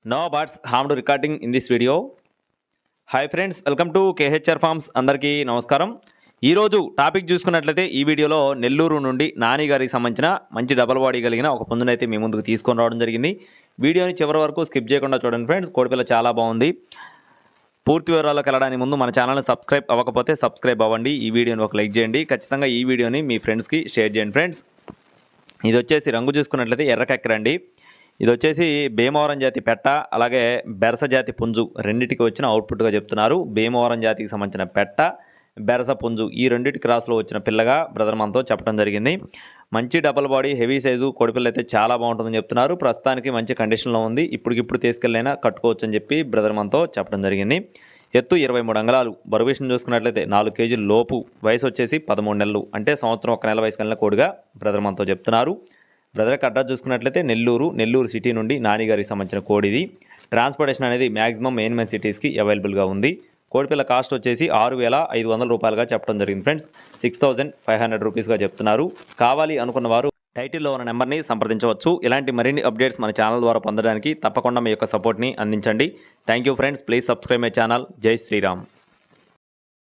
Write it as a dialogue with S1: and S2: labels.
S1: No birds harmed recording in this video. Hi friends, welcome to KHR forms. అందరికీ నమస్కారం. ఈరోజు topic చూసుకున్నట్లయితే ఈ వీడియోలో నెల్లూరు నుండి నాని గారికి సంబంధించిన మంచి డబల్ బాడీ కలిగిన ఒక పుంజునైతే మీ ముందుకు తీసుకొని రావడం జరిగింది. వీడియోని చివరి వరకు స్కిప్ చేయకుండా చూడండి ఫ్రెండ్స్. కోడిపిల్ల చాలా బాగుంది. పూర్తి వివరాలకు వెళ్ళడానికి ముందు మన ఛానల్ని సబ్స్క్రైబ్ అవ్వకపోతే సబ్స్క్రైబ్ అవ్వండి. ఈ వీడియోని ఒక లైక్ చేయండి. ఖచ్చితంగా ఈ వీడియోని మీ ఫ్రెండ్స్కి షేర్ చేయండి ఫ్రెండ్స్. ఇది వచ్చేసి రంగు చూసుకున్నట్లయితే ఎర్రకెక్కరండి. ఇది వచ్చేసి భీమవరం జాతి పెట్ట, అలాగే బెరస జాతి పుంజు రెండింటికి వచ్చిన అవుట్పుట్గా చెప్తున్నారు. భీమవరం జాతికి సంబంధించిన పెట్ట, బెరస పుంజు ఈ రెండింటి క్రాస్లో వచ్చిన పిల్లగా బ్రదర్ మనతో చెప్పడం జరిగింది. మంచి డబల్ బాడీ, హెవీ సైజు కోడిపిల్ల అయితే చాలా బాగుంటుందని చెప్తున్నారు. ప్రస్తుతానికి మంచి కండిషన్లో ఉంది. ఇప్పటికిప్పుడు తీసుకెళ్ళైనా కట్టుకోవచ్చు అని చెప్పి బ్రదర్ మనతో చెప్పడం జరిగింది. ఎత్తు 23 అంగుళాలు, బరువు విషయం చూసుకున్నట్లయితే 4 కేజీల లోపు, వయసు వచ్చేసి 13 నెలలు, అంటే సంవత్సరం 1 నెల వయసు కలిగిన కోడిగా బ్రదర్ మనతో చెప్తున్నారు. బ్రదర్కి అడ్రస్ చూసుకున్నట్లయితే నెల్లూరు సిటీ నుండి నాని గారికి సంబంధించిన కోడిది. ట్రాన్స్పోర్టేషన్ అనేది మ్యాక్సిమం మెయిన్ సిటీస్కి అవైలబుల్గా ఉంది. కోడిపిల్ల కాస్ట్ వచ్చేసి 6,500 రూపాయలుగా చెప్పడం జరిగింది ఫ్రెండ్స్. 6,500 రూపీస్గా చెప్తున్నారు. కావాలి అనుకున్న వారు టైటిల్లో ఉన్న నెంబర్ని సంప్రదించవచ్చు. ఇలాంటి మరిన్ని అప్డేట్స్ మన ఛానల్ ద్వారా పొందడానికి తప్పకుండా మీ యొక్క సపోర్ట్ని అందించండి. Thank you friends. Please subscribe my channel. జై శ్రీరామ్.